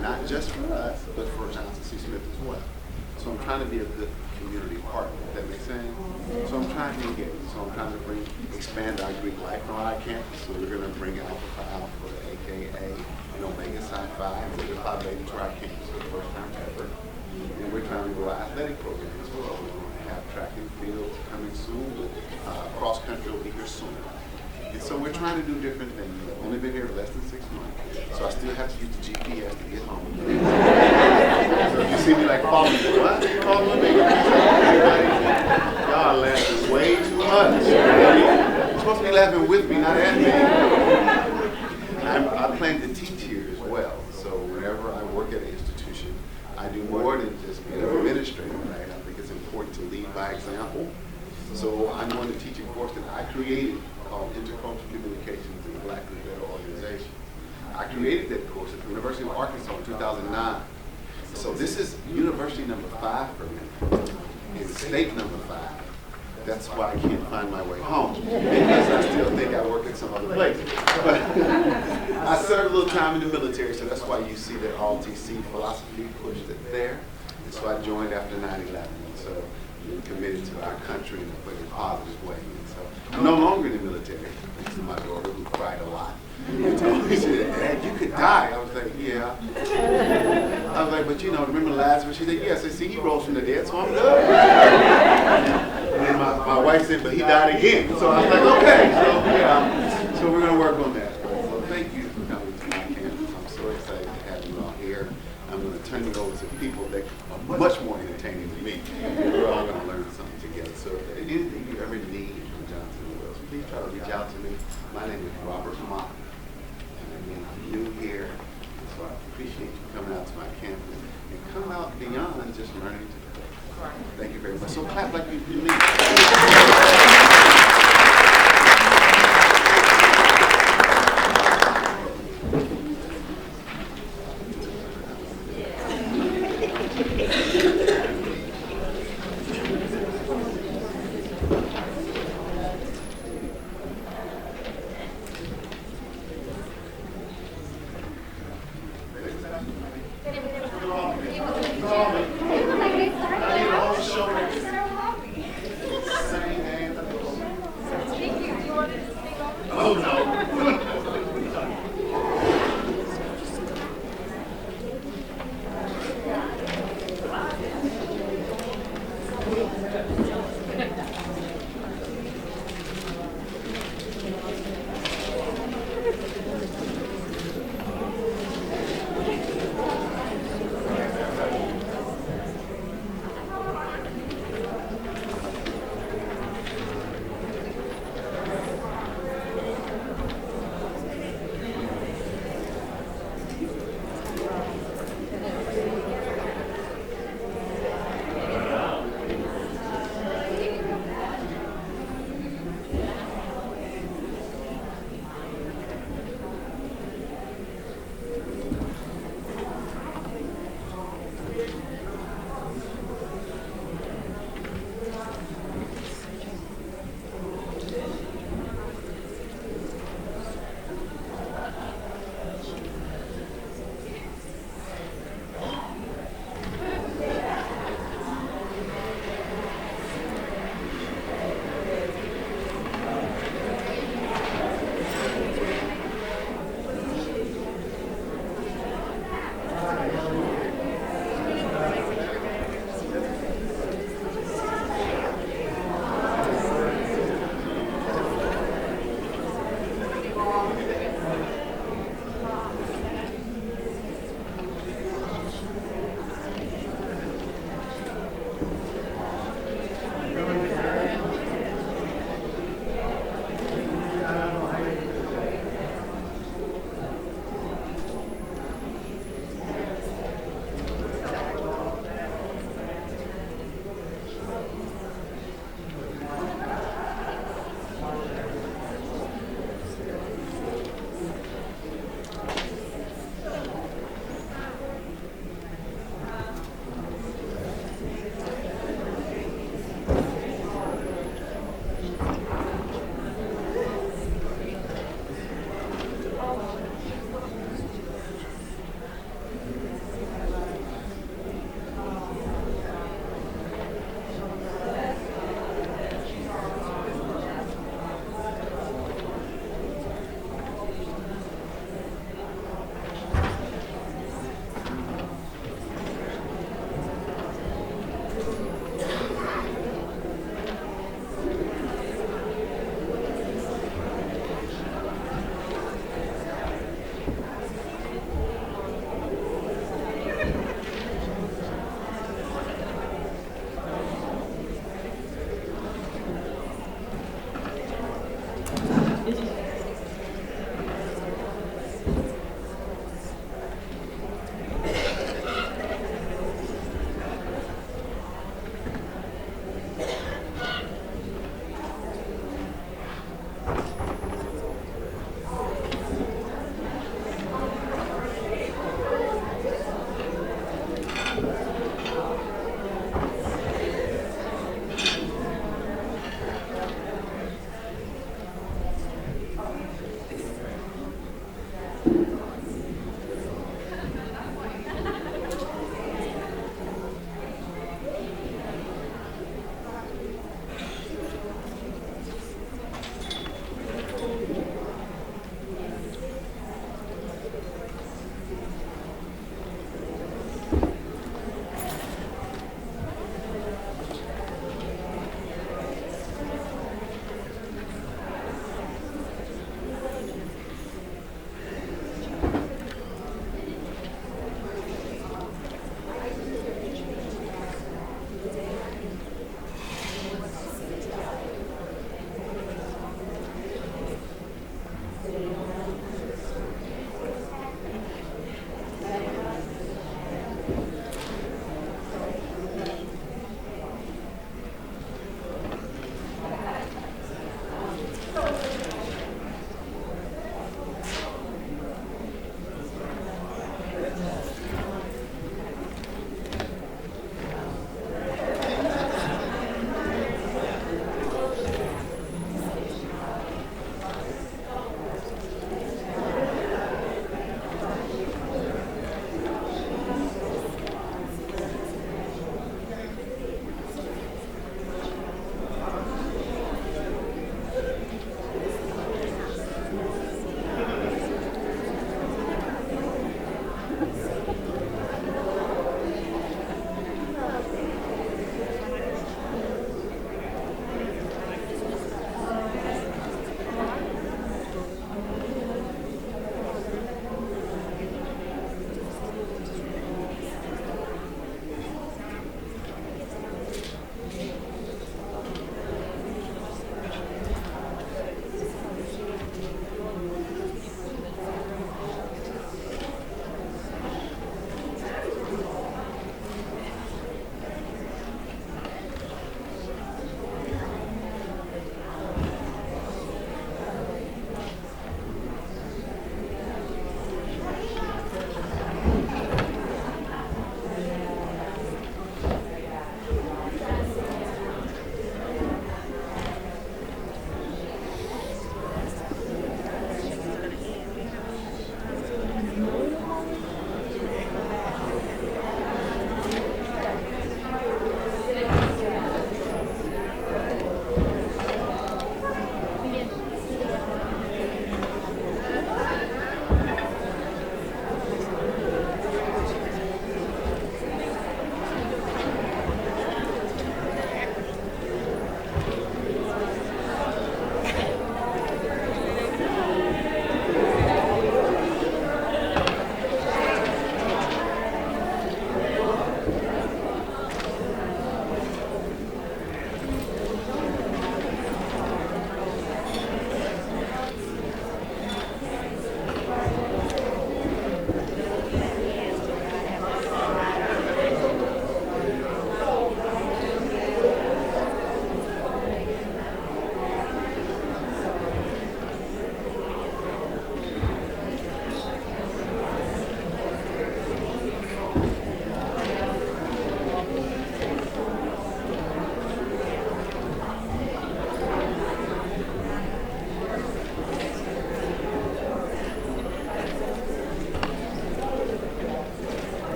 Not just for us, but for Johnson C. Smith as well. So I'm trying to be a good community partner, if that makes sense. So I'm trying to engage. So I'm trying to expand our Greek life on our campus. So we're going to bring Alpha Phi Alpha, aka Omega Psi Phi, and Beta Phi Beta to our campus for the first time ever. And we're trying to grow our athletic program as well. We're going to have track and field coming soon, with cross country will be here soon. And so we're trying to do different things. I've only been here less than 6 months, so I still have to use the GPS to get home. So if you see me like following me, what? Following me? Y'all are laughing way too much. You're supposed to be laughing with me, not at me. I plan to teach here as well. So whenever I work at an institution, I do more than just being an administrator, right? I think it's important to lead by example. So I'm going to teach a course that I created called Intercultural Communications in the Black Group Better Organization. I created that course at the University of Arkansas in 2009. So this is university number 5 for me, and state number 5. That's why I can't find my way home, because I still think I work at some other place. But I served a little time in the military, so that's why you see that ROTC philosophy pushed it there. And so I joined after 9/11. So I'm committed to our country in a very positive way. And so I'm no longer in the military, thanks to my daughter who cried a lot. She told me, she said, "Dad, you could die." I was like, "Yeah." I was like, "But you know, remember Lazarus?" She said, "Yes." I said, "See, he rose from the dead, so I'm good." And then my wife said, "But he died again." So I was like, "Okay." So yeah, so we're going to work on that. So thank you for coming to my campus. I'm so excited to have you all here. I'm going to turn it over to people that are much more entertaining than me. We're all going to learn something together. So if there's anything you ever need from Johnson & Wales, please try to reach out to me. My name is Robert Mock. I'm new here, so I appreciate you coming out to my campus and come out beyond just learning to cook. Thank you very much. So clap like you need.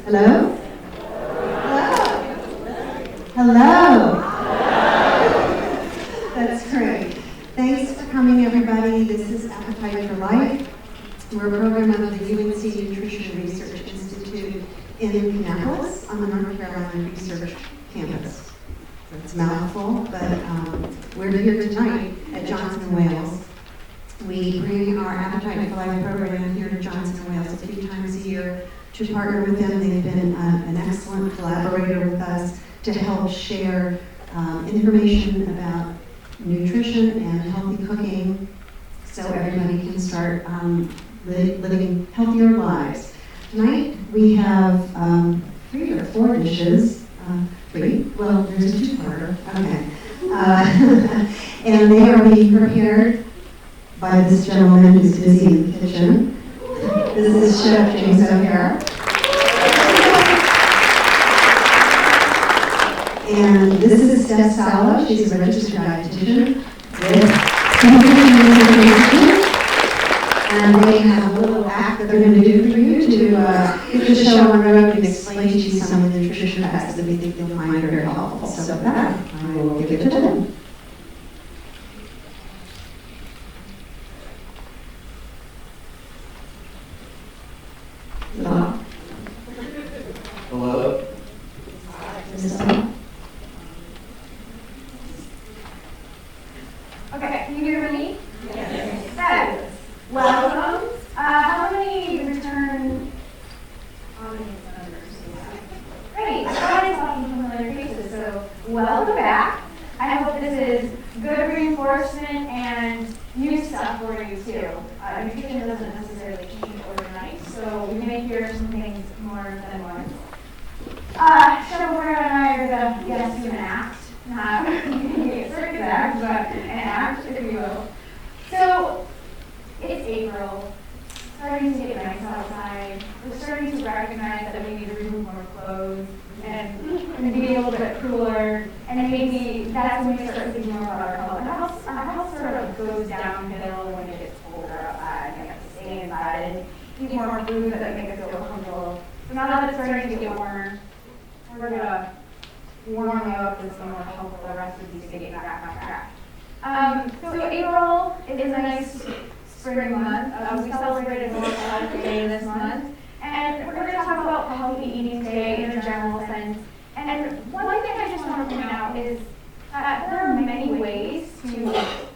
Hello? Hello? That's great. Thanks for coming, everybody. This is Appetite for Life. We're a program of the UNC Nutrition Research Institute in Indianapolis on the North Carolina Research Campus. It's a mouthful, but we're here tonight at Johnson & Wales. We bring our Appetite for Life program here to Johnson & Wales a few times a year to partner with them. They've been an excellent collaborator with us to help share information about nutrition and healthy cooking so everybody can start living healthier lives. Tonight we have 3 or 4 dishes. 3? Well, there's a 2-parter. Okay. And they are being prepared by this gentleman who's busy in the kitchen. This is Chef James O'Hara. And this is Steph Saullo. She's a registered dietitian with and they have a little act that they're going to do for you to get the show on the road and explain to you some of the nutrition facts that we think you'll find very helpful. So with that, I will give it to them. Hello. Hello. Okay, can you hear me? Yes. Fabulous. Welcome. How many return audience members do we have? Great. I saw some familiar faces, so welcome back. I hope this is good reinforcement and new stuff for you too. Nutrition doesn't necessarily change overnight, so we may hear some things more than once. Chef and I are going to get us to an act. Not a circus act, but an act, if you will. So, it's April, starting to get nice outside. We're starting to recognize that we need to remove more clothes and be a little bit cooler. And maybe that's when we start thinking more about our health. Our health sort of goes downhill when it gets colder outside and we have to stay inside and eat more food that make us feel comfortable. So now that it's starting to get warmer, we're going to warm you up with some more help for the rest of these to get back on track. So April is a nice spring month. We celebrated World Health Day this month. And we're going to talk about healthy eating today in a general sense. And one thing I just want to point out is that there are many ways to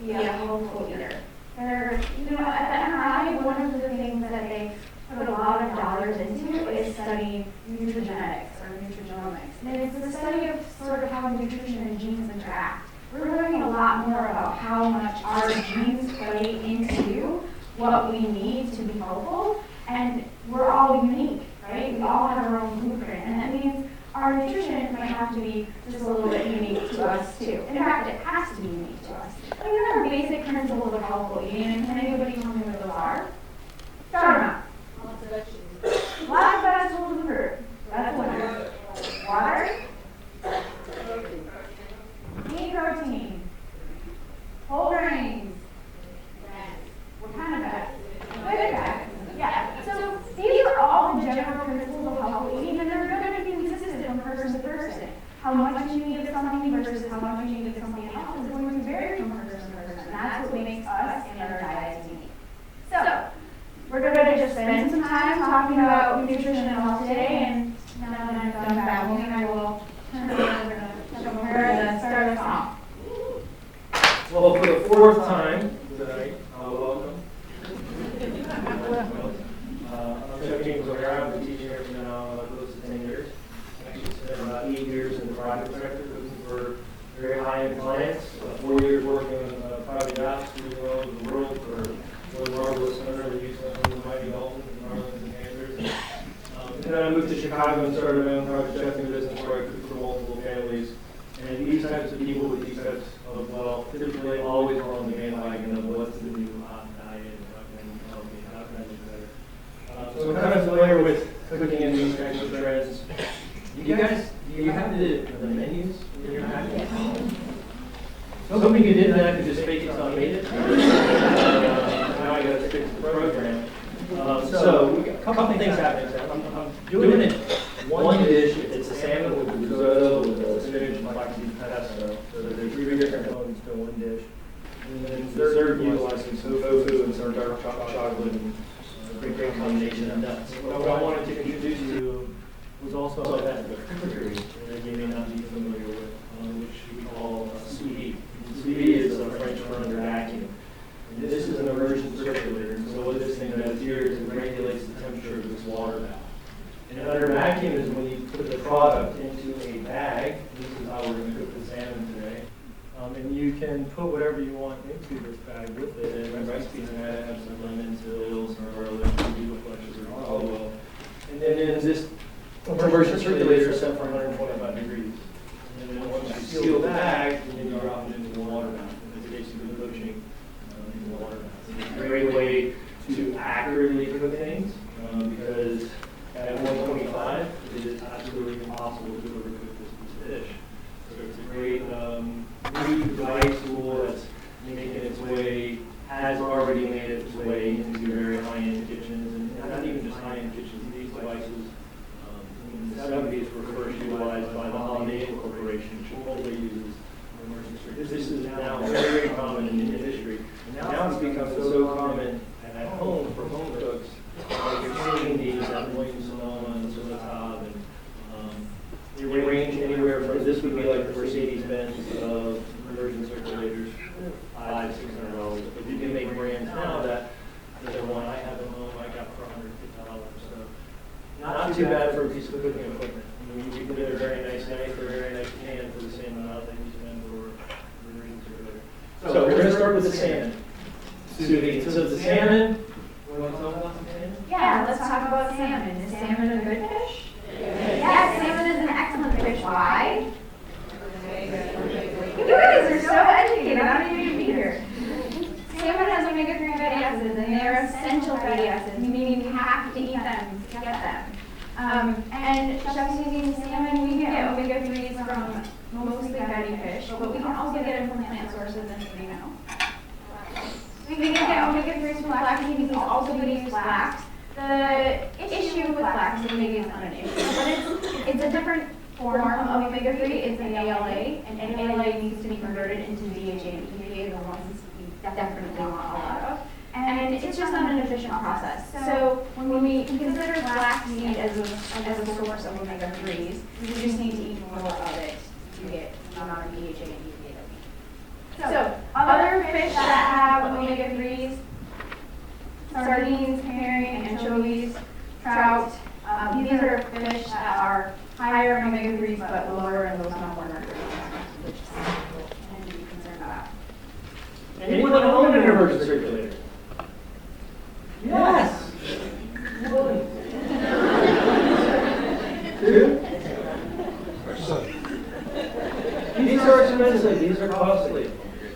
be a healthful eater. At the NRI, one of the things that they put a lot of dollars into is studying nutrigenetics or nutrigenomics. And it's the study of sort of how nutrition and genes interact. We're learning a lot more about how much our genes play into what we need to be healthful. And we're all unique, right? We all have our own blueprint. And that means our nutrition might have to be just a little bit unique to us too. In fact, it has to be unique to us. These are basic principles of healthful eating. Can anybody tell me what those are? Start them out. Lots of vegetables. Lots of vegetables and fruit. That's one. Water. Eat protein. Whole grains. What kind of fats? Good fats. Yeah. So these are all the general principles of healthful eating, and they're going to be consistent from person to person. How much you need of something versus how much you need of something else is going to vary from person to person. And that's what makes us and our diets unique. So we're going to just spend some time talking about nutrition and health today, and now that I'm done babbling, I will turn it over to Shomara to start us off. Well, for the fourth time tonight, welcome. I'm James O'Hara. I've been teaching here for now close to 10 years. I actually spent about 8 years in the private sector looking for very high-end clients. 4 years working on private yachts all over the world for one marvelous owner that used to own the mighty dolphins and marlins and panthers. And then I moved to Chicago and started my own private chefing business where I cooked for multiple families. And these types of people with these types of wealth typically always are on the bandwagon of what's the new hot diet and how can I help me, how can I do better. So I'm kind of familiar with cooking in these types of trends. Do you have the menus in your package? Some of you didn't, I could just fake it till I made it. Now I got to fix the program. So we got a couple things happening. I'm doing it one dish. It's a salmon with risotto, with spinach and flaxseed pesto. So there's 3 different components to one dish. And then dessert utilizing some tofu and some dark chocolate and a great combination of nuts. What I wanted to introduce you was also that cookery that you may not be familiar with, which we call sous vide. Sous vide is a French for under vacuum. And this is an immersion circulator. And so what this thing does here is it regulates the temperature of this water bath. And under vacuum is when you put the product into a bag. This is how we're going to cook the salmon today. And you can put whatever you want into this bag with it. And my recipe tonight, I have some lemons, hills, some garlic, some beef flexes, or olive oil. And then this immersion circulator is set for 125 degrees. And then once you seal the bag, then you drop it into the water bath. And it's basically poaching in the water bath. It's a great way to accurately cook things because at 125, it is absolutely impossible to overcook this piece of fish. So it's a great new device tool that's making its way, has already made its way into very high-end kitchens, and not even just high-end kitchens. These devices in the 70s were first utilized by the Holiday Inn Corporation. Chipotle uses immersion circulators. This is now very, very common in the industry. And now it's become so common at home for home cooks. You're seeing these at Williams Sonoma and Solotab, and they range anywhere from, this would be like the Mercedes-Benz of immersion circulators, $500, $600. But you can make brands now that the one I have at home I got for $150. So not too bad for a piece of cooking equipment. I mean, you can get a very nice knife or a very nice pan for the same amount that you spend for an immersion circulator. So we're going to start with the salmon. So the salmon. You want to talk about the salmon? Yeah, let's talk about salmon. Is salmon a good fish? Yes, salmon is an excellent fish. Why? You guys are so educated. I don't even need to be here. Salmon has omega-3 fatty acids, and they are essential fatty acids, meaning you have to eat them to get them. And chefs using salmon, we get omega-3s from mostly fatty fish, but we can also get them from plant sources, and you know. We can get omega-3s from flaxseed. We can also use flax. The issue with flax, and maybe it's not an issue, but it's a different form of omega-3. It's an ALA, and ALA needs to be converted into DHA, and DHA is the ones we definitely want a lot of. And it's just not an efficient process. So when we consider flaxseed as a source of omega-3s, we just need to eat more of it to get the amount of DHA and EPA that we need. So other fish that have omega-3s, sardines, herring, anchovies, trout, these are fish that are higher in omega-3s but lower in those non-mercury content, which is something to be concerned about. Anyone own an emergency circulator? Yes. Two? These are expensive. These are costly.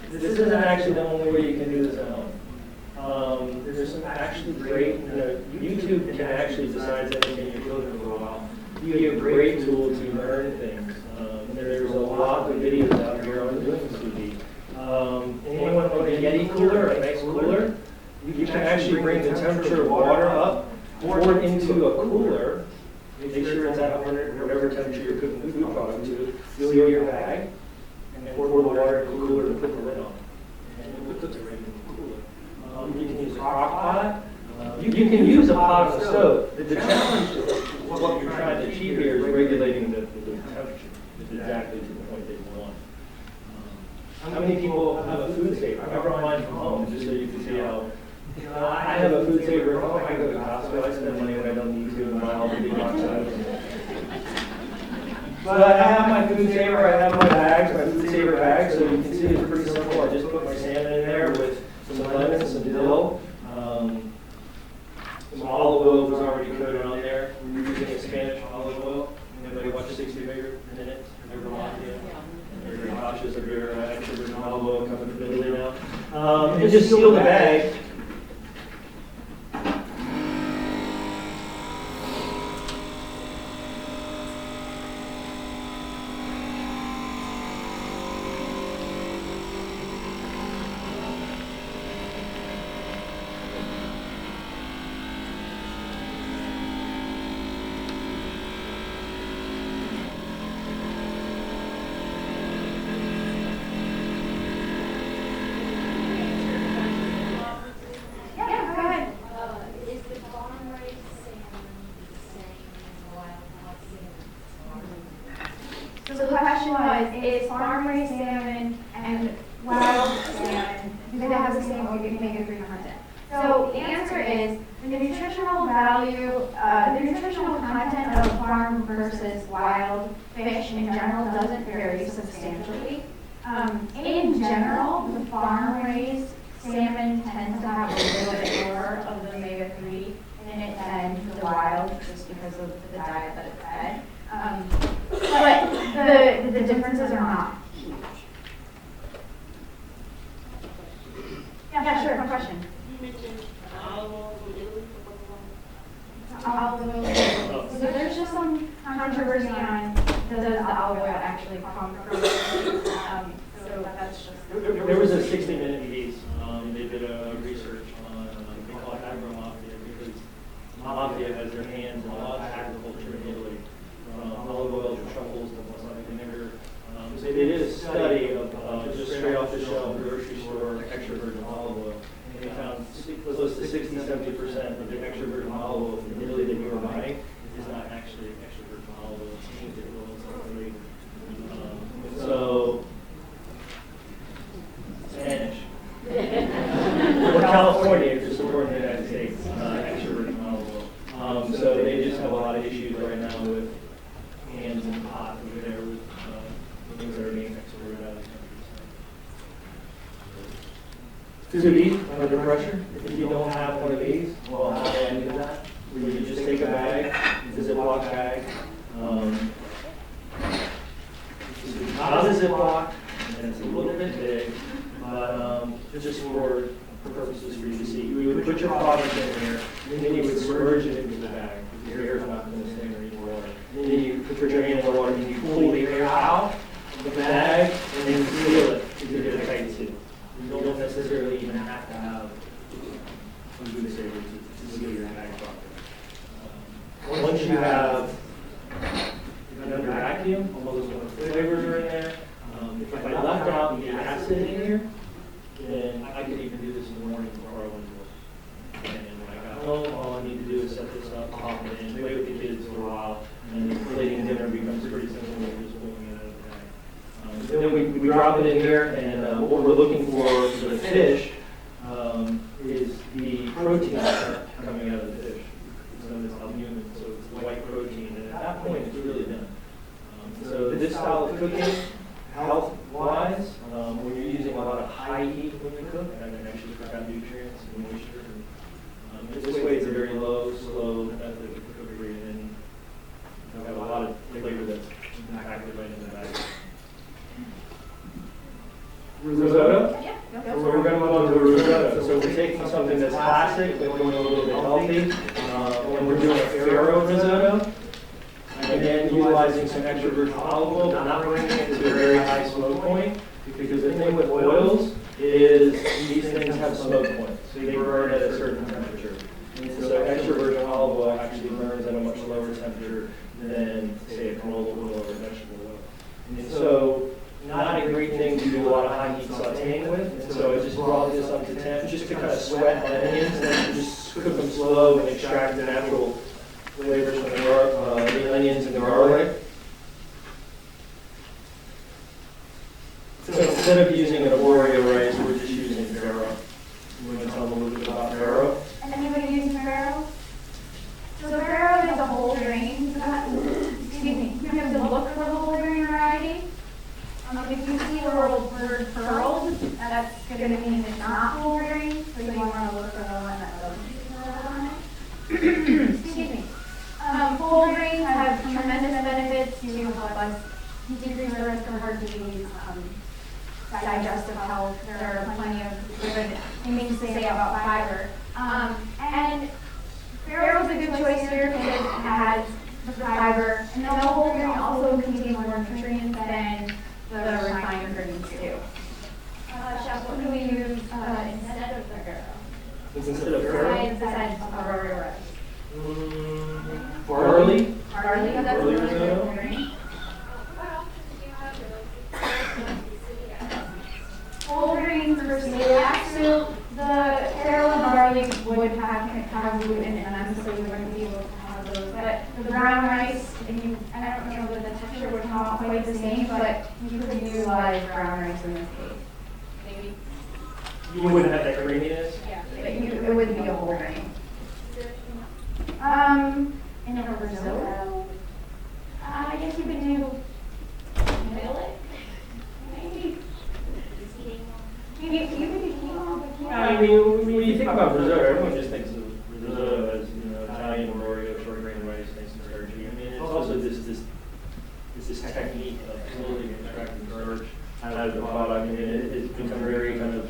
This isn't actually the only way you can do this at home. There's some actually great, YouTube can actually decide to educate your children for a while. You have a great tool to learn things. There's a lot of videos out here on doing TV. Anyone want a Yeti cooler, a nice cooler? You can actually bring the temperature of water up, pour it into a cooler, make sure it's at 100, whatever temperature you're cooking the food product to, fill your bag, and then pour the water in the cooler and put the lid on. And it puts it right in the cooler. You can use a crock pot. You can use a pot on the stove. The challenge of what you're trying to achieve here is regulating the temperature exactly to the point that you want. How many people have a food saver? I brought mine from home just so you can see how. I have a food saver at home. I go to Costco. I spend money when I don't need to and buy all the big box items. But I have my food saver. I have my bags, my food saver bags. So you can see it's pretty simple. I just put my salmon in there with some lemon, some dill. Some olive oil was already coated on there. We're using a Spanish olive oil. Anybody watch 60 Minutes? Never watched it. Very cautious of your extra virgin olive oil coming from Italy now. And just seal the bag. So the question was, is farm-raised salmon and wild salmon, do they have the same omega-3 content? So the answer is, the nutritional value, the nutritional content of farm versus wild fish in general doesn't vary substantially. In general, the farm-raised salmon tends to have a little bit more of the omega-3 in it than the wild, just because of the diet that it's fed. But the differences are not huge. Yeah, sure, no question. You mentioned olive oil from Italy. Olive oil. So there's just some controversy on does the olive oil actually come from so that's just. There was a 60-minute piece. They did a research on, they call it agro-mafia, because mafia has their hands in a lot of agriculture in Italy. Olive oil to truffles and balsamic vinegar. So they did a study of just straight off the shelf grocery store extra virgin olive oil. And they found close to 60–70% of the extra virgin olive oil from Italy that you were buying is not actually extra virgin olive oil. It's tainted oil, so Spanish. Or California if you're supporting the United States, extra virgin olive oil. So they just have a lot of issues right now with hands and pot over there with things that are being exported out of the country. To eat under pressure, if you don't have one of these, well, how do I do that? Where you just take a bag, it's a Ziploc bag. Not a Ziploc, and it's a little bit big, but just for purposes for you to see. You would put your product in there, and then you would submerge it into the bag. Your air is not going to stay underneath the water. And then you put your hand in the water and you pull the air out of the bag and then seal it to get a tight seal. You don't necessarily even have to have a food saver to seal your bag properly. Once you have it under vacuum, all those flavors are in there. If I left out the acid in here, then and what we're looking for the fish is the protein coming out of the fish. It's known as albumin, so it's white protein, and at that point it's really done. So this style of cooking, health-wise, when you're using a lot of high heat when you cook, and then actually cut out nutrients and moisture. This way it's a very low, slow method of cookery, and you have a lot of flavor that's impacted right in the bag. Risotto? Yeah. So we're going to move on to a risotto. So we're taking something that's classic, but going a little bit healthy, and we're doing a farro risotto. Again, utilizing some extra virgin olive oil, but not bringing it to a very high smoke point, because the thing with oils is these things have smoke points. So they burn at a certain temperature. And so extra virgin olive oil actually burns at a much lower temperature than, say, a canola oil or vegetable oil. And so not a great thing to do a lot of high heat sauteing with. And so I just brought this up to temp just to kind of sweat the onions and then just cook them slow and extract the natural flavors from the onions and the garlic. So instead of using an Oreo rice, we're just using farro. You want to tell them a little bit about farro? Anybody use farro? So farro is a whole grain. Excuse me. You have to look for the whole grain variety. If you see the little word pearls, that's going to mean it's not whole grain. So you want to look for the one that doesn't have pearls on it. Excuse me. Whole grains have tremendous benefits to help us decrease the risk of heart disease, digestive health. There are plenty of good things to say about fiber. And farro is a good choice here because it has the fiber, and the whole grain also contains more nutrients than the refined grains do. Chef, what do we use instead of the farro? Instead of farro? Besides Oreo rice. Barley? Barley, that's Barley another risotto? good grain. Whole grains versus celiac. So the farro and barley would have gluten in them, so you wouldn't be able to have those. But the brown rice, and I don't know that the texture would come out quite the same, but you could utilize brown rice in this case. Maybe. You wouldn't have that creaminess? Yeah, but it wouldn't be a whole grain. In a risotto, I guess you could do millet, maybe. You could do quinoa, but quinoa. I mean, when you think about risotto, everyone just thinks of risotto as, Italian or Oreo, short grain rice, nice and starchy. I mean, it's also this technique of slowly extracting starch out of the product. I mean, it's become very kind of,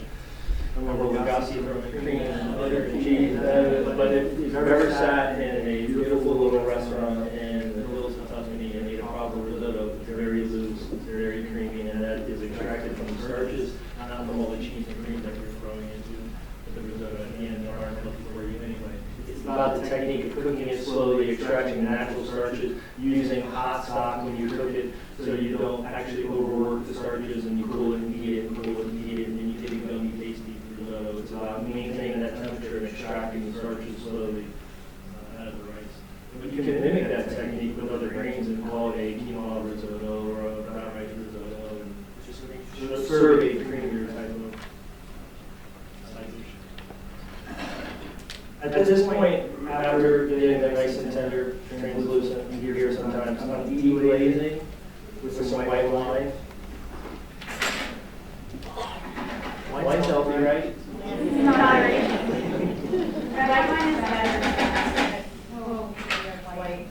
I don't know, Lugasi from cream and butter and cheese, but if you've ever sat in a beautiful little restaurant in the hills of Tuscany and ate a proper risotto, it's very loose, it's very creamy, and that is extracted from the starches, not from all the cheese and cream that you're throwing into the risotto at the end that aren't healthy for you anyway. It's about the technique of cooking it slowly, extracting the natural starches, using hot stock when you cook it so you don't actually overwork the starches and you cool it and heat it and cool it and heat it and then you take a gummy tasty risotto. It's about maintaining that temperature and extracting the starches slowly out of the rice. But you can mimic that technique with other grains and call it a quinoa risotto or a brown rice risotto and just serve a creamier type of side dish. At this point, after getting that nice and tender, translucent, you hear sometimes some deglazing with some white wine. Wine's healthy, right? Not right. Red wine is better. White.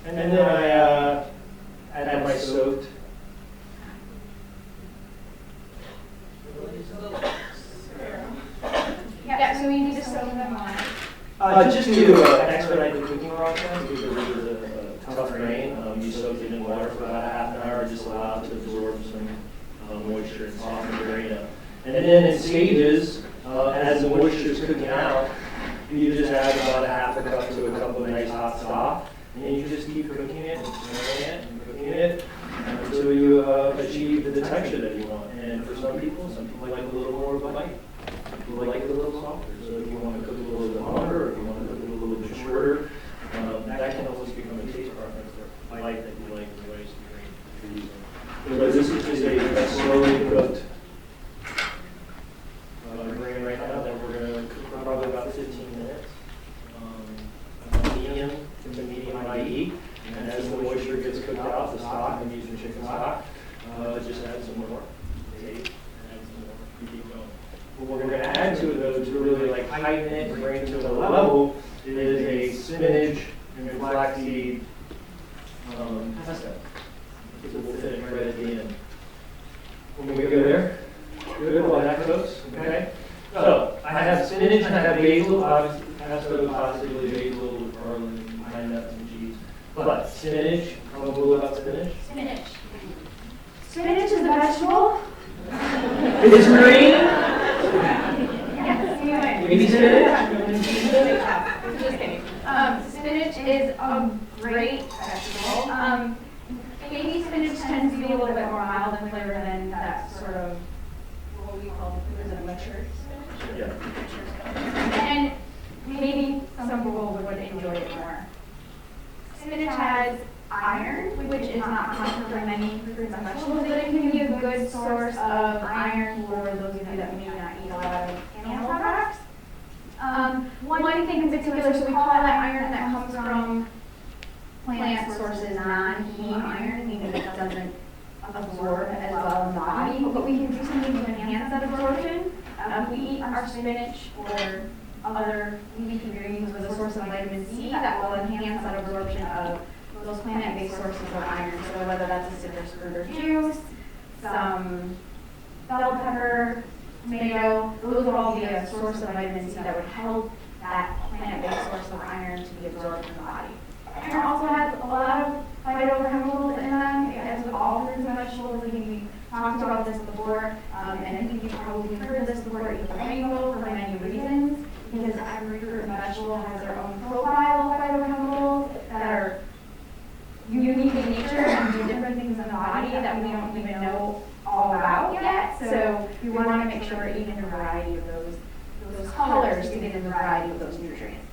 And then I add my soaked. Yeah, so we need to soak them on. Just to expedite the cooking process, because it is a tough grain, you soak it in water for about a half an hour, just allow it to absorb some moisture and soften the grain up. And then in stages, as the moisture is cooking out, you just add about a half a cup to a cup of nice hot stock, and you just keep cooking it and stirring it and cooking it until you achieve the texture that you want. And for some people like a little more of a bite. People like it a little softer. So if you want to cook it a little bit longer, or if you want to cook it a little bit shorter, that can almost become a taste preference or bite that you like in the rice you're using. So this is just is a slowly cooked green right now that we're going to cook for probably about 15 minutes. Medium to medium IE. And as the moisture gets cooked out, the stock, I'm using chicken stock, just add some more. Add some more. You keep going. What we're going to add to it, though, to really like heighten it and bring it to the level, is a spinach and flaxseed pesto. So we'll fit it right at the end. When we go there, good while that cooks, okay? So I have spinach and I have basil, pesto, possibly basil, garlic, pine nuts, and cheese. But spinach, how about spinach? Spinach. Spinach is a vegetable. It's green. Yes, you win. Baby spinach. Just kidding. Spinach is a great vegetable. Baby spinach tends to be a little bit more mild in flavor than that sort of what we call mature spinach. Yeah. And maybe some people would enjoy it more. Spinach has iron, which is not common for many fruits and vegetables, but it can be a good source of iron for those of you that may not eat a lot of animal products. One thing in particular, so we call that iron that comes from plant sources non-heme iron, meaning it doesn't absorb as well in the body, but we can do something to enhance that absorption. We eat our spinach or other leafy greens with a source of vitamin C that will enhance that absorption of those plant-based sources of iron. So whether that's a citrus fruit or juice, some bell pepper, tomato, those will all be a source of vitamin C that would help that plant-based source of iron to be absorbed in the body. Iron also has a lot of phytochemicals in them, as with all fruits and vegetables. I think we talked about this before, and I think you've probably heard of this before, eat the rainbow for many reasons, because every fruit and vegetable has their own profile of phytochemicals that are unique in nature and do different things in the body that we don't even know all about yet. So we want to make sure we're eating a variety of those colors to get a variety of those nutrients.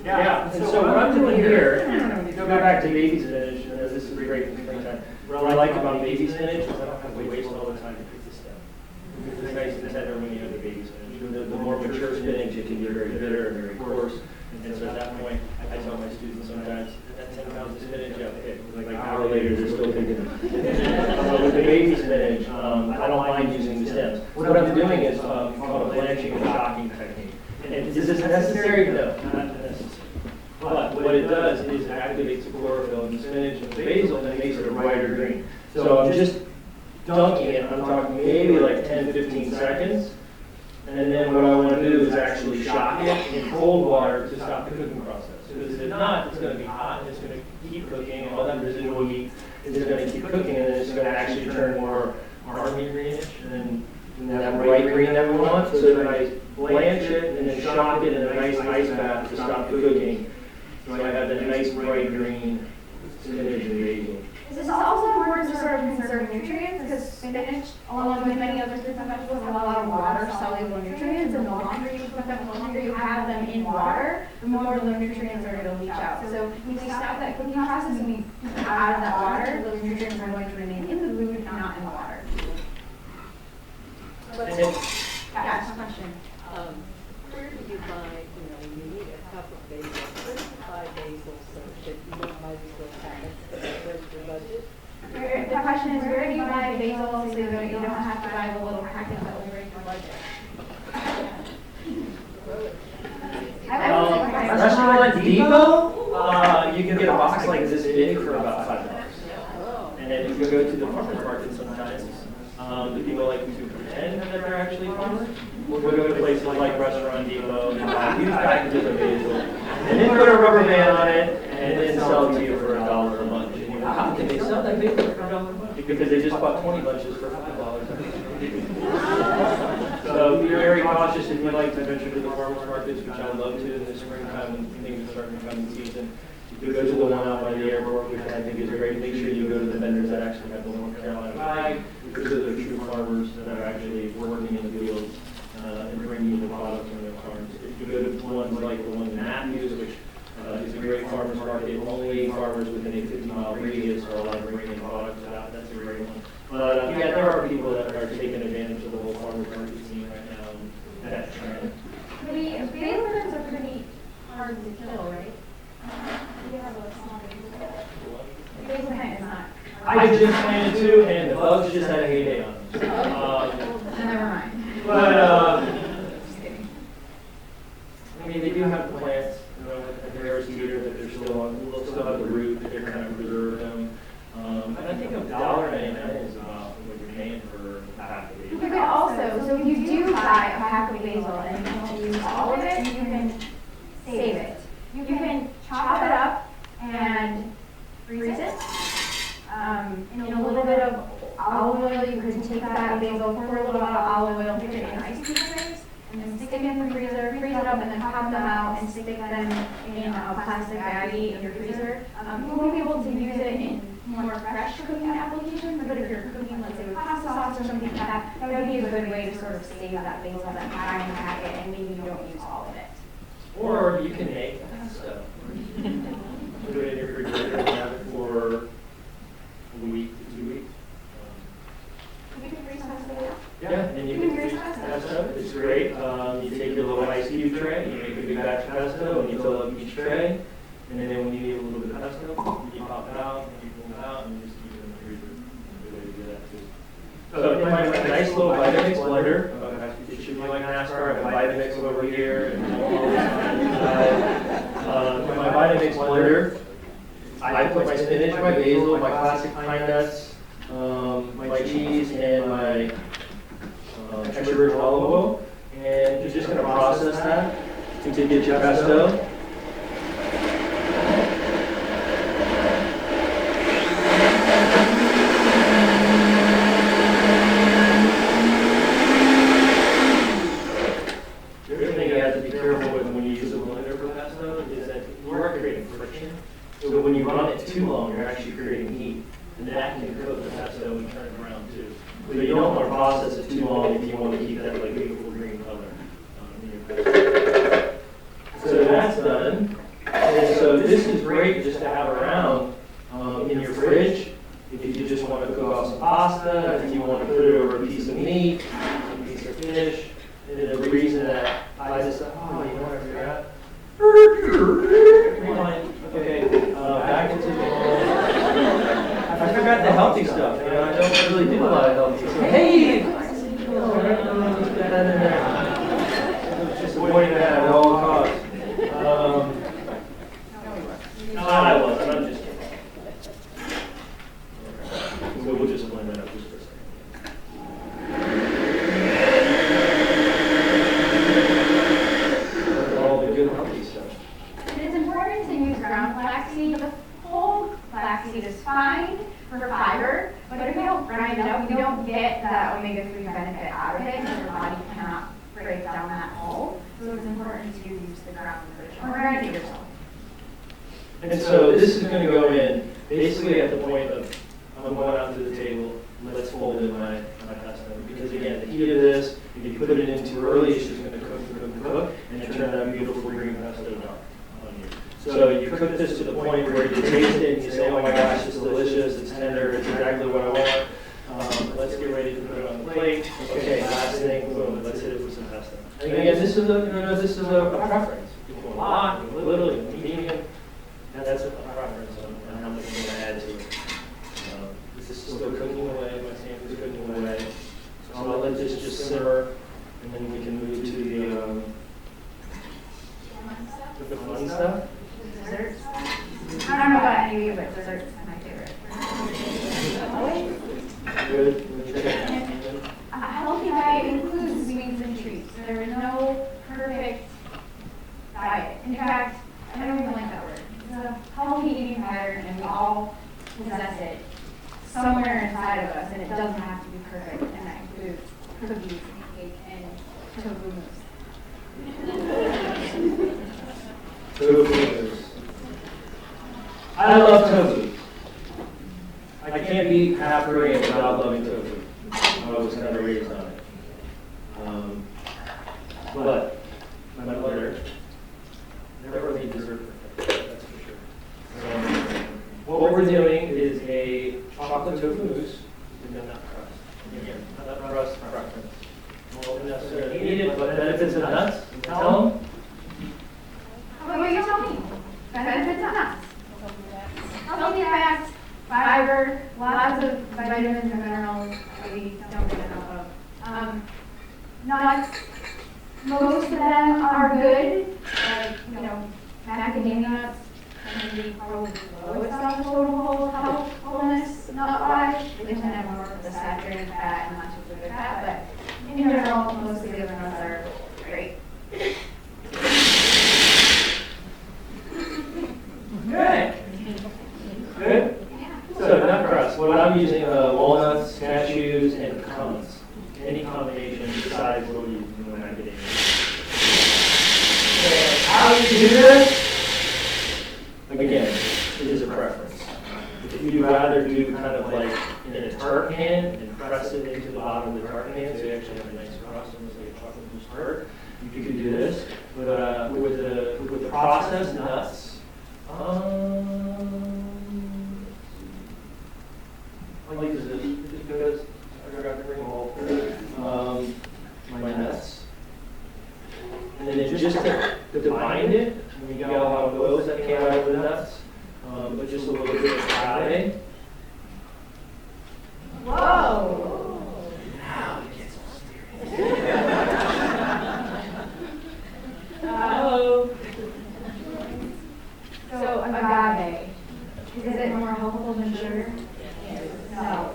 Yeah, and so what I'm doing here, go back to baby spinach, and this is great in springtime. What I like about baby spinach is I don't have to waste all the time to pick the stem. It's nice and tender when you have the baby spinach. The more mature spinach, it can be very bitter and very coarse. And so at that point, I tell my students sometimes, that 10 pounds of spinach you have to pick. Like an hour later, they're still picking it. With the baby spinach, I don't mind using the stems. What I'm doing is called a blanching and shocking technique. And is this necessary? No, not necessary. But what it does is it activates the chlorophyll in the spinach and the basil and makes it a brighter green. So I'm just dunking it, I'm talking maybe like 10, 15 seconds. And then what I want to do is actually shock it in cold water to stop the cooking process. Because if not, it's going to be hot, and it's going to keep cooking, and all that residual heat is going to keep cooking, and then it's going to actually turn more army greenish, and that bright green that we want. So then I blanch it and then shock it in a nice ice bath to stop the cooking. So I have that nice bright green spinach and basil. This is also important to sort of conserve nutrients because spinach, along with many other fruits and vegetables, have a lot of water-soluble nutrients, and the longer you put them, the longer you have them in water, the more the nutrients are going to leach out. So if we stop that cooking process and we keep them out of that water, those nutrients are going to remain in the food, not in the water. Yes, question. Where do you buy, you need a cup of basil, where do you buy basil so that you don't buy these little packets that break your budget? The question is, where do you buy basil so that you don't have to buy the little packets that will break your budget? Restaurant Depot, you can get a box like this big for about $5. And then you can go to the farmer's market sometimes. The people like to pretend that they're actually farmers. We'll go to places like Restaurant Depot and buy huge packages of basil, and then put a rubber band on it, and then sell it to you for $1 a bunch. And you go, how can they sell that basil for $1 a bunch? Because they just bought 20 bunches for $5. So be very cautious if you like to venture to the farmers markets, which I would love to in the springtime when things are starting to come in season. You go to the one out by the airport, which I think is great. Make sure you go to the vendors that actually have the North Carolina flag, because they're the true farmers that are actually working in the fields and bringing the product from their farms. If you go to ones like the one in Matthews, which It's a great farmer's market. Only farmers within a 50-mile radius are allowed to bring in products. That's a great one. But yeah, there are people that are taking advantage of the whole farmer's market scene right now, and that's trend. Basil birds are pretty hard to kill, right? You have a small basil plant is not. I just planted two, and the bugs just had a heyday on them. Never mind. But Just kidding. I mean, they do have the plants, you know, at the Harris Teeter that they're still on. They'll still have the root that they're trying to preserve them. And I think $1.99 is about what you're paying for half of You it. could also, so if you do buy a pack of basil and you don't use all of it, you can save it. You can chop it up and freeze it. In a little bit of olive oil, you can take that basil, pour a little bit of olive oil, put it in ice cube trays, and then stick it in the freezer, freeze it up, and then pop them out and stick them in a plastic baggie in your freezer. You won't be able to use it in more fresh cooking applications, but if you're cooking, let's say, with pasta sauce or something like that, that would be a good way to sort of save that basil that you buy in the packet, and maybe you don't use all of it. Or you can make pesto. Put it in your refrigerator and have it for a week to 2 weeks. You can freeze pesto. Yeah, and you can freeze pesto. It's great. You take your little ice cube tray, you make a big batch of pesto, and you fill up each tray. And then when you need a little bit of pesto, you pop it out, and you pull it out, and you just keep it in the freezer. Good way to do that too. So in my nice little Vitamix blender, it should be like NASCAR, I have a Vitamix over here, and all this on the side. In my Vitamix blender, I put my spinach, my basil, my classic pine nuts, my cheese, and my extra virgin olive oil, and you're just going to process that to get your pesto. The other thing you have to be careful with when you use a blender for pesto is that you are creating friction. So when you run it too long, you're actually creating heat. And that can coat the pesto and turn it around too. So you don't want to process it too long if you want to keep that like beautiful green color in your pesto. So that's done. And so this is great just to have around in your fridge. If you just want to cook off some pasta, if you want to put it over a piece of meat, a piece of fish. And the reason that I just thought, oh, you know what I forgot? Rewind. Okay, back into the I forgot the healthy stuff. You know, I don't really do a lot of healthy stuff. Hey! Put that in there. Just avoiding that at all costs. No, I wasn't. I'm just kidding. So we'll just blend that up just for a second. All the good healthy stuff. And it's important to use ground flaxseed. The whole flaxseed is fine for fiber, but if we don't grind it up, we don't get that omega-3 benefit out of it because your body cannot break down that whole. So it's important to use the ground version or grind it yourself. And so this is going to go in basically at the point of I'm going out to the table, let's fold in my pesto. Because again, the heat of this, if you put it in too early, it's just going to cook and cook and cook and turn that beautiful green pesto on you. So you cook this to the point where you taste it and you say, oh my gosh, it's delicious, it's tender, it's exactly what I want. Let's get ready to put it on the plate. Okay, last thing, boom, let's hit it with some pesto. And again, this is a preference. You can put a lot, you can put a little, you can medium. That's a preference on how much I'm going to add to it. This is still cooking away, my sandwich is cooking away. So I'll let this just simmer, and then we can move to the fun stuff. Desserts. I don't know about any of you, but desserts is my favorite. Good. A healthy diet includes sweets and treats. There is no perfect diet. In fact, I don't even like that word. It's a healthy eating pattern, and we all possess it somewhere inside of us, and it doesn't have to be perfect, and that includes cookies and cake and tofu mousse. Tofu. I love tofu. I can't be half Korean without loving tofu. I was kind of raised on it. But my mother never made dessert for me. we're doing is a chocolate tofu mousse with no nut crust. Again, nut crust preference. Won't necessarily need it, but benefits of nuts. Tell them. What you tell me? Benefits of nuts. Healthy fats, fiber, lots of vitamins and minerals that we don't get enough of. Nuts, most of them are good. Macadamia nuts tend to be probably the lowest on the total healthfulness nut-wise. They tend to have more of the saturated fat and not too good fat, but in general, most of the other nuts are great. Good. Good. So nut crust. What I'm using walnuts, cashews, and pecans. Any combination besides what we use in macadamia. How you do this? Again, it is a preference. If you'd rather do kind of like in a tart can and press it into the bottom of the tart can, so you actually have a nice crust, almost like a chocolate mousse tart, you could do this. But with the processed nuts, I like this because I forgot to bring them all through my nuts. And then just to bind it, you got a lot of oils that came out of the nuts, but just a little bit of agave. Whoa! Now it gets all serious. Hello. So agave, is it more helpful than sugar? No.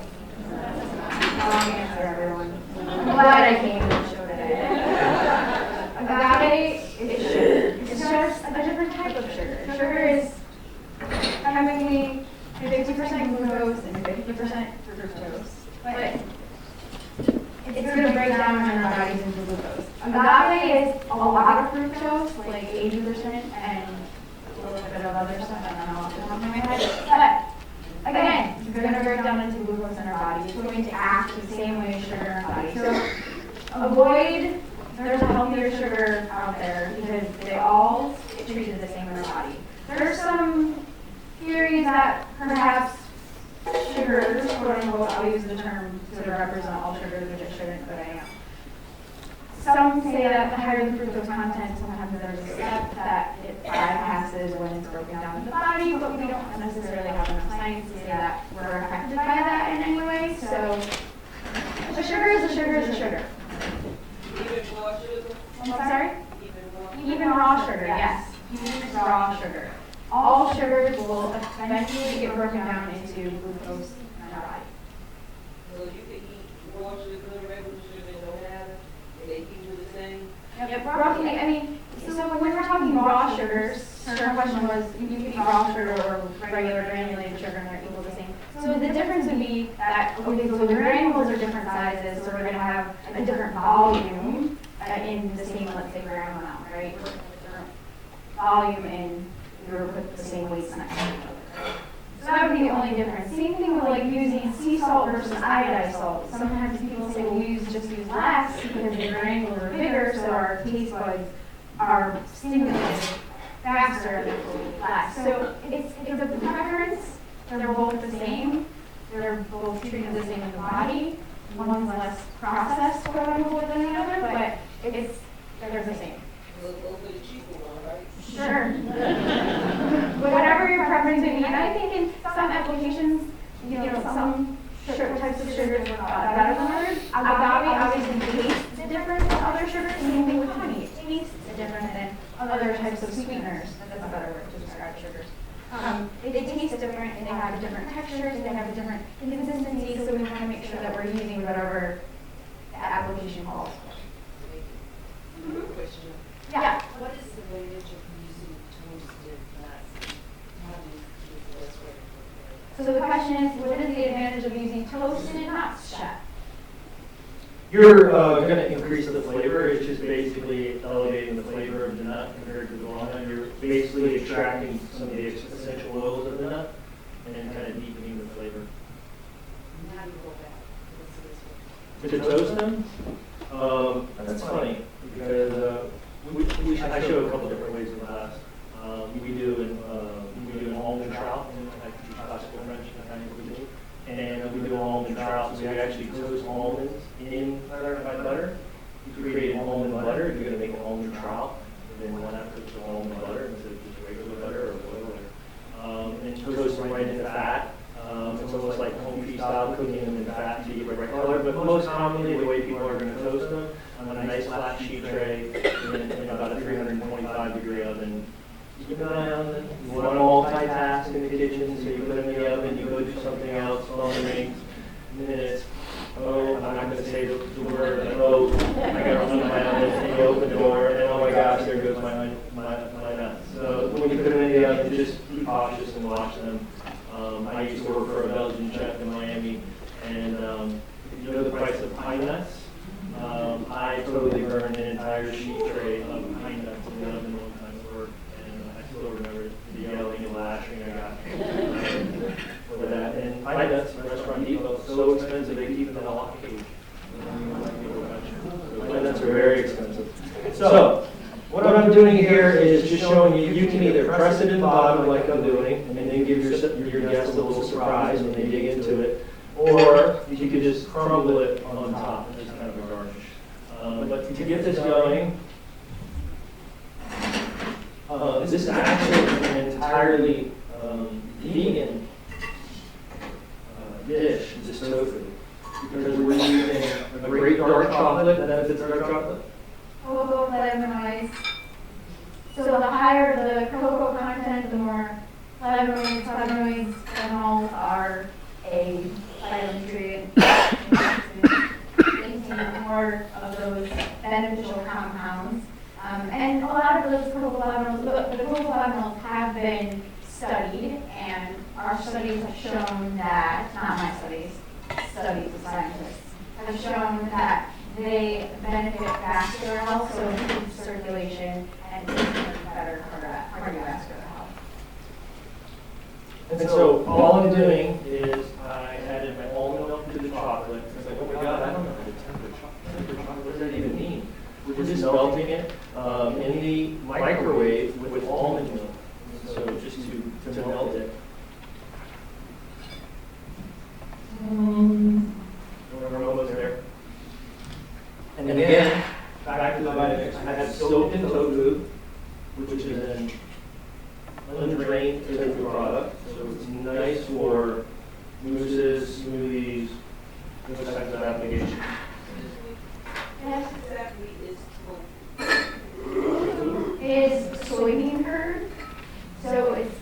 Wrong answer, everyone. I'm glad I came to the show today. Agave is sugar. It's just a different type of sugar. Sugar is chemically 50% glucose and 50% fructose. But it's going to break down in our bodies into glucose. Agave is a lot of fructose, like 80%, and a little bit of other stuff I don't know off the top of my head. But again, it's going to break down into glucose in our body. It's going to act the same way as sugar in our body. So avoid, there's a healthier sugar out there because they all get treated the same in our body. There's some theories that perhaps sugars, quote unquote, I'll use the term to represent all sugars, which it shouldn't, but I am. Some say that the higher the fructose content, sometimes there's a step that it bypasses when it's broken down in the body, but we don't necessarily have enough science to say that we're affected by that in any way. So a sugar is a sugar is a sugar. Even raw sugar? I'm sorry? Even raw sugar, yes. Even raw sugar. All sugars will eventually get broken down into glucose in our body. So you can eat raw sugar, regular sugar, and don't have it, and they keep you the same? Yep, broccoli, I mean, so when we're talking raw sugars, her question was, you can eat raw sugar or regular granulated sugar and they're equal the same. So the difference would be that, okay, so the granules are different sizes, so we're going to have a different volume in the same, let's say, gram amount, right? Different volume and you're put the same weights next to each other. So that would be the only difference. Same thing with like using sea salt versus iodized salt. Sometimes people say, well, just use less because the granules are bigger, so our taste buds are stimulated faster and less. So it's a preference. They're both the same. They're both treated the same in the body. One's less processed, quote unquote, than the other, but they're the same. We'll go for the cheaper one, right? Sure. Whatever your preference may be. And I think in some applications, some types of sugars work better than others. Agave obviously tastes different than other sugars. Same thing with honey. It tastes different than other types of sweeteners. That's a better word to describe sugars. They taste different and they have different textures, they have a different consistency, so we want to make sure that we're using whatever the application calls for. Question. Yeah. What is the advantage of using toasted nuts? How do you use this way? So the question is, what is the advantage of using toasted nuts, Chef? You're going to increase the flavor. It's just basically elevating the flavor of the nut compared to the walnut. You're basically extracting some of the essential oils of the nut and then kind of deepening the flavor. And how do you go back? To toast them? That's funny because I show a couple different ways in class. We do an almond trout, and I teach classical almond trout. So we actually toast almonds in clarified butter. You create almond butter if you're going to make an almond trout. Then why not cook the almond butter instead of just regular butter or whatever? And toast them right in the fat. It's almost like home free style, cooking them in fat to get the right color. But most commonly, the way people are going to toast them on a nice flat sheet tray in about a 325-degree oven. Keep an eye on them. You want to multitask in the kitchen, so you put them in the oven, you go do something else, phone rings, minutes. Oh, I'm not going to say the word, like, oh, I got to run to my oven, and you open the door, and oh my gosh, there goes my nuts. So when you put them in the oven, just be cautious and watch them. I used to work for a Belgian chef in Miami, and if you know the price of pine nuts, I totally burned an entire sheet tray of pine nuts in the oven one time at work, and I still remember the yelling and lashing I got for that. And pine nuts, Restaurant Depot, so expensive they keep them in a lock cage. So pine nuts are very expensive. So what I'm doing here is just showing you, you can either press it in the bottom like I'm doing, and then give your guests a little surprise when they dig into it, or you could just crumble it on top as kind of a garnish. But to get this going, this is actually an entirely vegan dish, this tofu, because we're using a great dark chocolate that benefits dark chocolate. Cocoa flavonoids. So the higher the cocoa content, the more flavonoids. Flavonoids, phenols are a phytonutrient. They contain more of those beneficial compounds. And a lot of those cocoa flavonols, the cocoa flavonols have been studied, and our studies have shown that, not my studies, studies of scientists, have shown that they benefit vascular health, so improve circulation and better cardiovascular health. And so all I'm doing is I added my almond milk to the chocolate. It's like, oh my God, I don't know how to temper chocolate. What does that even mean? We're just melting it in the microwave with almond milk. So just to melt it. We're almost there. And again, back to the Vitamix. I have soaked in tofu, which is an undrained tofu product. So it's nice for mousses, smoothies, those types of applications. What exactly is tofu? Is soybean curd. So it's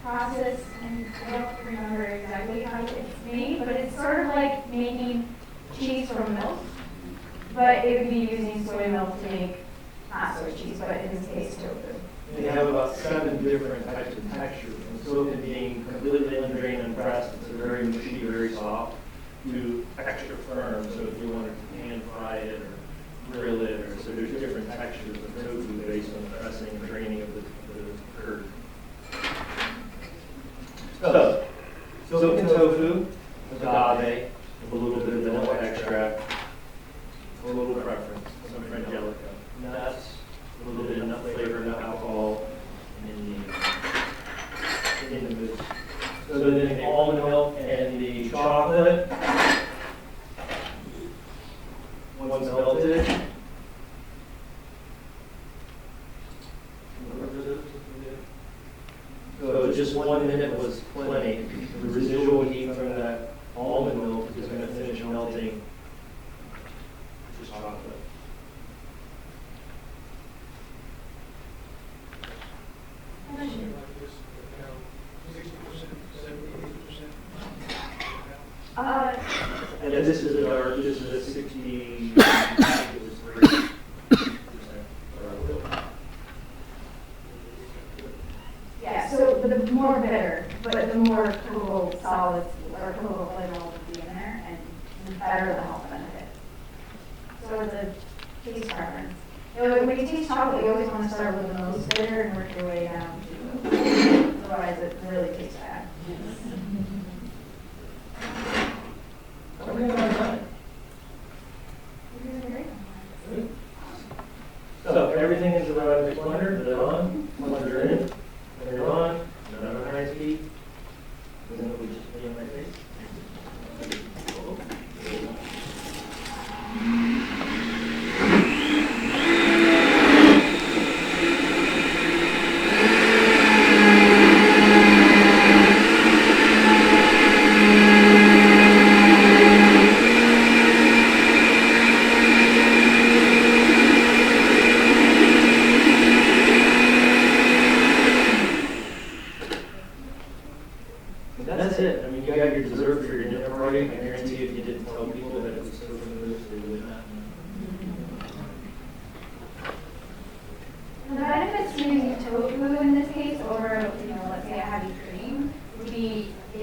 processed, and I don't remember exactly how it's made, but it's sort of like making cheese from milk. But it would be using soy milk to make not soy cheese, but in this case, tofu. They have about 7 different types of textures. And so it being completely undrained and pressed, it's very mushy, very soft, to extra firm. So if you wanted to pan fry it or grill it, or so there's different textures of tofu based on the pressing and draining of the curd. So, soaked in tofu, agave, with a little bit of vanilla extract, a little preference, some frangelico, nuts, a little bit of nut flavor, nut alcohol, in the mousse. So then the almond milk and the chocolate, once melted, so just 1 minute was plenty. The residual heat from that almond milk is going to finish melting just chocolate. And this is a dark, this is a 60, I think it was 3%. Yeah, so the more bitter, but the more cocoa solids or cocoa flavor will be in there, and the better the health benefit. So it's a taste preference. You know, when you taste chocolate, you always want to start with the most bitter and work your way down to otherwise it really tastes bad. So everything is around the blender, put it on, blender in, put it on, not on high speed. And then we just put it on my face.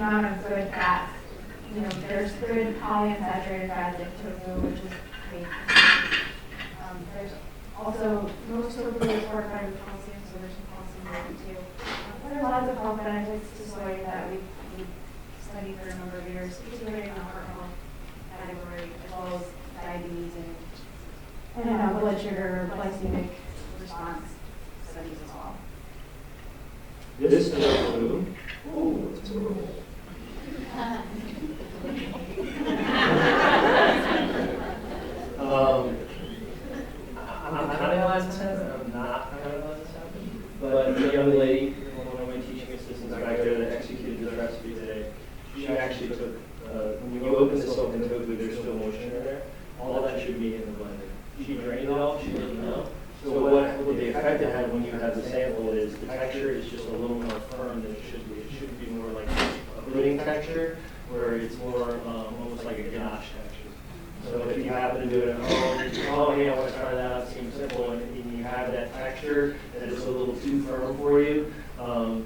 amount of good fats. You know, there's good polyunsaturated fats in tofu, which is great. There's also, most tofu is fortified with calcium, so there's some calcium in it too. There are lots of health benefits to soy that we've studied for a number of years, particularly in the heart health category, as well as diabetes and blood sugar, glycemic response studies as well. This is tofu. Oh, it's adorable. I'm kind of glad this happened. I'm not kind of glad this happened. But the young lady, one of my teaching assistants back there that executed this recipe today, she actually took, when you open this open tofu, there's still moisture in there. All that should be in the blender. She drained it all, she didn't know. So what the effect it had when you have the sample is the texture is just a little more firm than it should be. It should be more like a pudding texture, where it's more almost like a ganache texture. So if you happen to do it at home, oh hey, I want to try that out, it seems simple, and you have that texture that is a little too firm for you,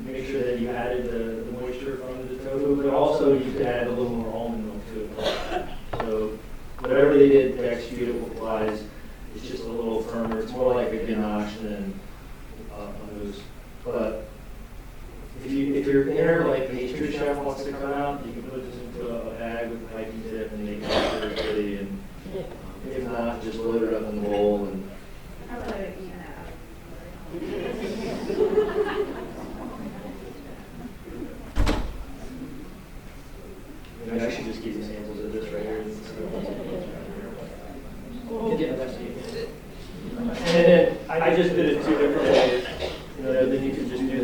make sure that you added the moisture from the tofu, but also you could add a little more almond milk to it. So whatever they did to execute it wise, it's just a little firmer. It's more like a ganache than a mousse. But if your inner like pastry chef wants to come out, you can put this into a bag with a piping tip and make it pretty. And if not, just load it up in the bowl and. I'll let it even out. Maybe I should just keep the samples of this right here. And then I just did it 2 different ways. You know, then you could just do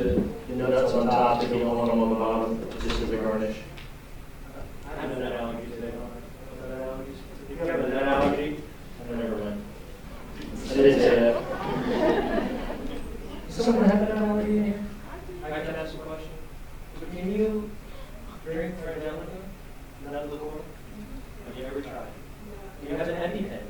the nuts on top if you don't want them on the bottom, just as a garnish. I have a nut allergy today. If you have a nut allergy, I never mind. I didn't say that. Does someone have a nut allergy in here? I can ask a question. So can you drink Frangelico? Nut liqueur? Have you ever tried? You have an EpiPen.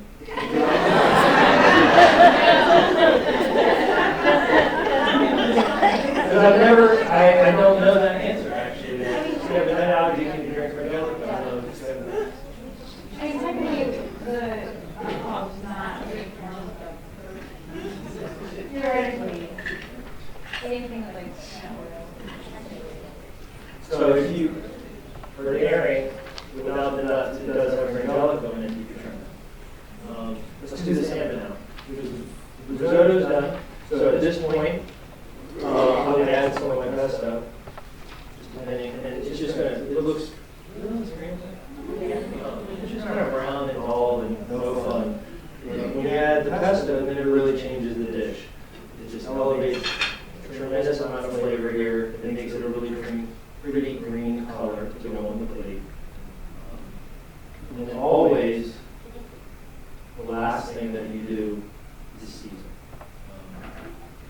I don't know that answer actually. If you have a nut allergy, can you drink Frangelico? I don't know if you said that. I mean, technically, the alcohol is not theoretically anything like So if you, for the airing, without the nuts, it does have Frangelico in it, you can try that. Let's do the salmon now. Because the risotto's done. So at this point, I'm going to add some of my pesto. Just depending, and it's just going to, it looks, it's just kind of brown and dull and no fun. When you add the pesto, then it really changes the dish. It just elevates a tremendous amount of flavor here. It makes it a really pretty green color to go on the plate. And then always, the last thing that you do is season.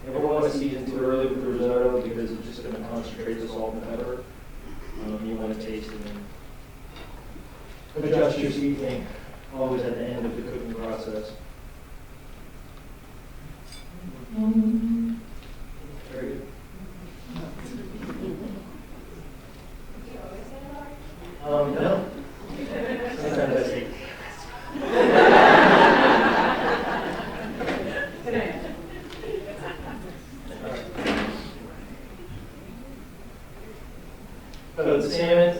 You never want to season too early with the risotto because it's just going to concentrate the salt and pepper. You want to taste it and adjust your seasoning always at the end of the cooking process. Very good. No. Sometimes I say. So the salmon,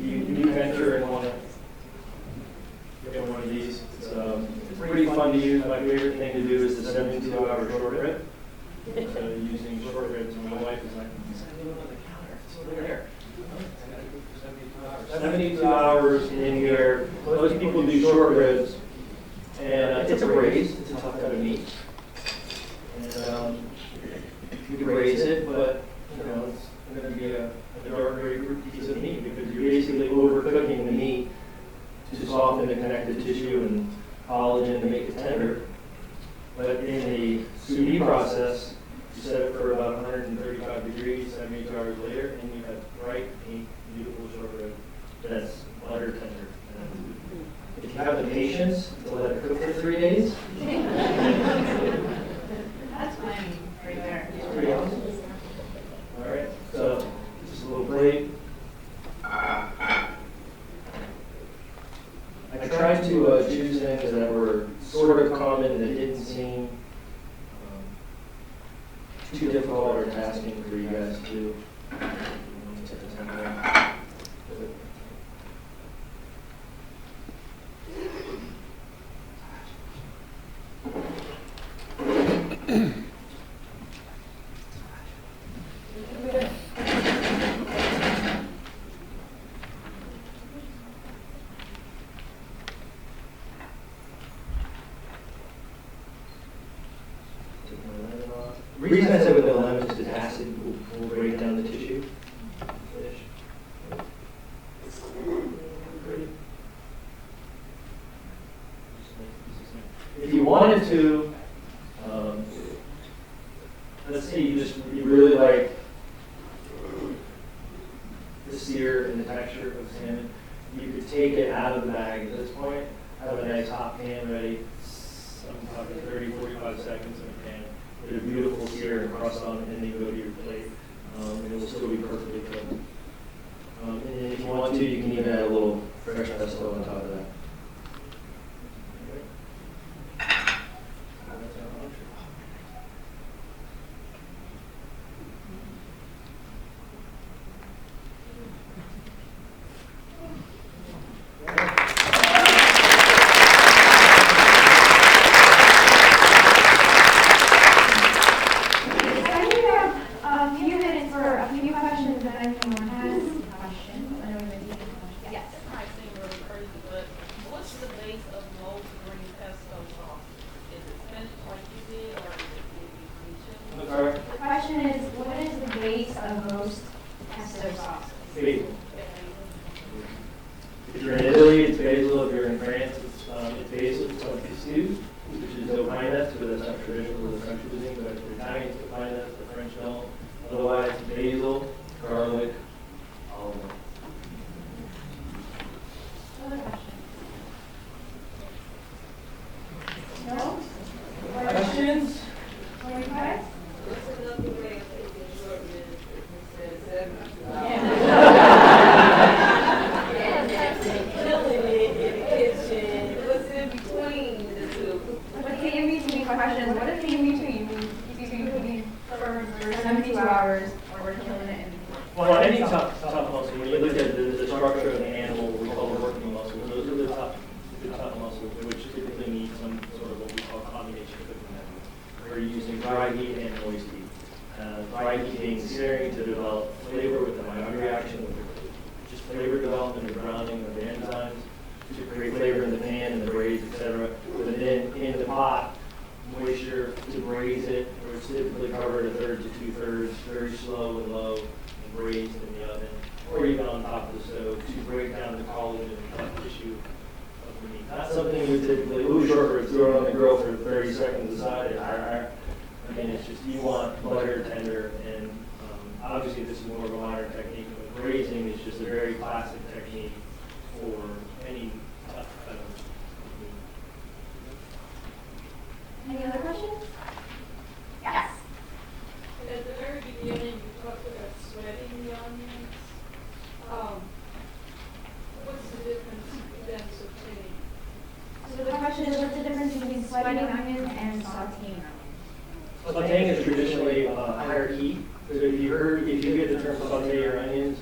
you venture and want to get one of these. It's pretty fun to use. My favorite thing to do is the 72-hour short rib. So using short ribs, and my wife is like, it's over there. 72 hours in here. Most people do short ribs, and it's a braised. It's a tough cut of meat. And you can braise it, but you know it's going to be a dark gray piece of meat because you're basically overcooking the meat to soften the connective tissue and collagen to make it tender. But in the sous vide process, you set it for about 135 degrees, 72 hours later, and you have bright, pink, beautiful short rib that's butter tender. And if you have the patience to let it cook for 3 days, That's fine right there. it's pretty awesome. plate. I tried to choose things that were sort of common, that didn't seem too difficult or tasking for you guys to do. The reason I said with the lemon is the acid will break down the tissue. If you wanted to, let's say you really like the sear and the texture of salmon, you could take it out of the bag at this point, have a nice hot pan ready, I'm talking 30, 45 seconds in a pan, get a beautiful sear and crust on it, and then you go to your plate, and it will still be perfectly cooked. And then if you want to, you can even add a little fresh pesto on top of that. If you're in Italy, it's basil. If you're in France, it's basil. It's called pistou, which is no pine nuts, but that's not traditional with the French cuisine. But the Italians put pine nuts, the French don't. Otherwise, basil, garlic, olive oil. Other questions? No? Questions? Or you guys? What's another way of taking short minutes if it says 7 killing it in the kitchen? What's in between the two? What's the in between questions? What is the in between? You can cooking for 72 hours or killing it in. Well, any tough muscle, when you look at the structure of the animal, we call the working muscles, those are the tough muscles, which typically need some sort of what we call combination cooking method. We're using dry heat and moist heat. Dry heat being searing to develop flavor with the Maillard reaction, with just flavor development and browning of the enzymes, to create flavor in the pan and the braids, etc. And then in the pot, moisture to braise it, where it's typically covered 1/3 to 2/3, very slow and low, and braised in the oven, or even on top of the stove to break down the collagen and tough tissue of the meat. Not something you typically, short ribs, throw it on the grill for 30 seconds aside. I mean, it's just, you want butter, tender, and obviously this is more of a modern technique, but braising is just a very classic technique for any tough kind of meat. Any other questions? Yes. At the very beginning, you talked about sweating the onions. What's the difference than sauteing? So the question is, what's the difference between sweating onions and sauteing onions? Sauteing is traditionally higher heat. So if you get the term saute your onions,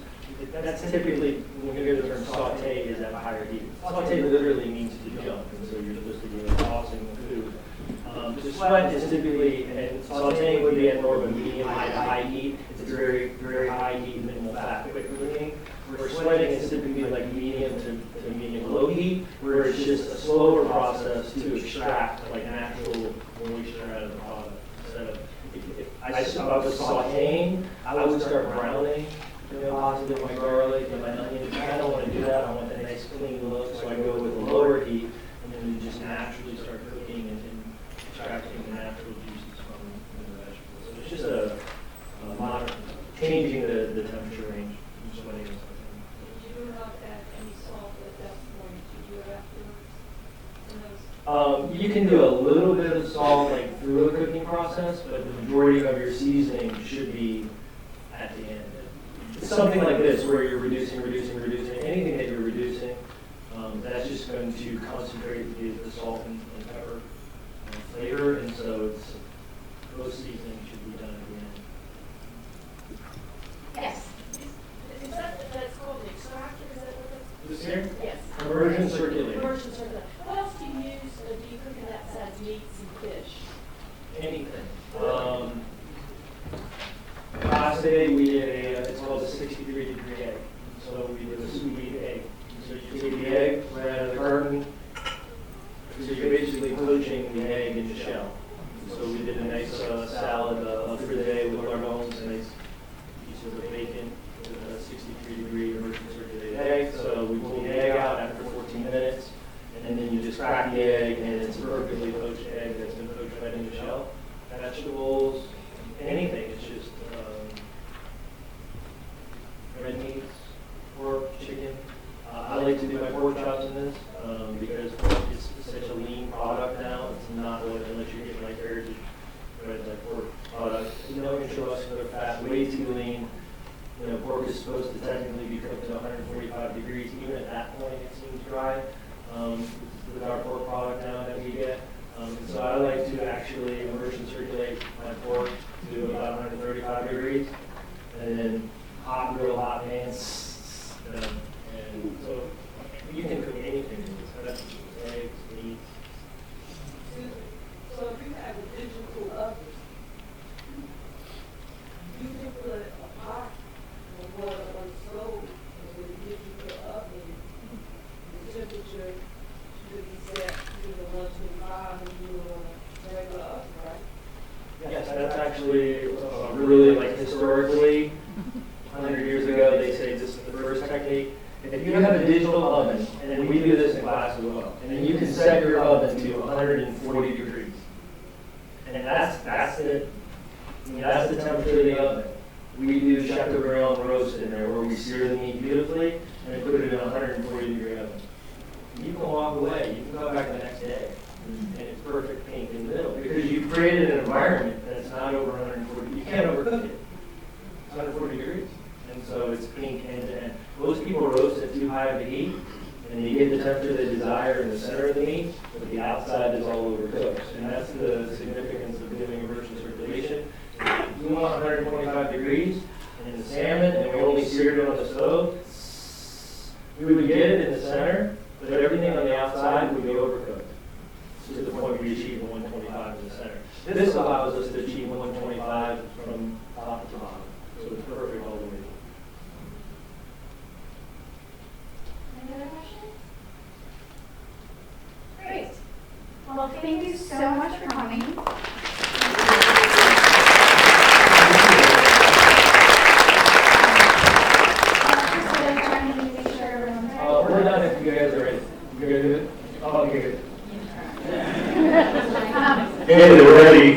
that's typically, when you hear the term saute, is at higher heat. Saute literally means to jump, and so you're supposed to be tossing the food. The sweat is typically, and sauteing would be at more of a medium high heat. It's very, very high heat, minimal fat, quick cooking. Where sweating is typically like medium to medium low heat, where it's just a slower process to extract like natural moisture out of the product. If I was sauteing, I would start browning, possibly my garlic and my onions. I don't want to do that. I want that nice clean look, so I go with a lower heat, and then you just naturally start cooking and extracting the natural juices from the vegetables. So it's just a modern, changing the temperature range and sweating and stuff. Did you not add any salt at that point? Did you afterwards? You can do a little bit of salt like through the cooking process, but the majority of your seasoning should be at the end. something like this where you're reducing, anything that you're reducing, that's just going to concentrate the salt and pepper flavor, and so it's, those seasoning should be done again. Yes. Is that's called an extractor, is that what This here? it's? Yes. Immersion circulator. Immersion circulator. What else do you use, do you cook in that besides meats and fish? Anything. Last day we did it's called a 63-degree egg. So we did a sous vide egg. So you take the egg right out of the carton. So you're basically poaching the egg in the shell. So we did a nice salad for the day with lardons, a nice piece of bacon, with a 63-degree immersion circulated egg. So we pull the egg out after 14 minutes, and then you just crack the egg, and it's a perfectly poached egg that's been poached right in the shell. Vegetables, anything. It's just red meats, pork, chicken. I like to do my pork chops in this because pork is such a lean product now. It's not really, unless you get like heritage red like pork product. No intramuscular fat, way too lean. You know, pork is supposed to technically be cooked at 145 degrees. Even at that point, it seems dry with our pork product now that we get. So I like to actually immersion circulate my pork to about 135 degrees, and then hot grill, hot pans, and so you can cook anything. Eggs, meats. So if you have a digital oven, you can put a pot or water on the stove, and with a digital oven, the temperature should be set to the 125 and you a regular oven, right? Yes, that's actually really like historically, 100 years ago, they say this is the first technique. If you have a digital oven, and then we do this in class as well, and then you can set your oven to 140 degrees. And that's the temperature of the oven. We do Chateaubriand roast in there where we sear the meat beautifully and put it in a 140 degree oven. You can walk away, you can go back the next day, and it's perfect pink in the middle because you've created an environment that's not over 140. You can't overcook it. It's 140 degrees. And so it's pink end to end. Most people roast at too high of a heat, and you get the temperature they desire in the center of the meat, but the outside is all overcooked. And that's the significance of doing immersion circulation. We want 125 degrees, and in the salmon, and we only seared it on the stove, we would get it in the center, but everything on the outside would be overcooked to the point we achieve 125 in the center. This allows us to achieve 125 from top to bottom. So it's perfect all the way. Any other questions? Great. Well, thank you so much for coming. We're done if you guys are ready. You guys good? Oh, okay, good. Hey, they're ready.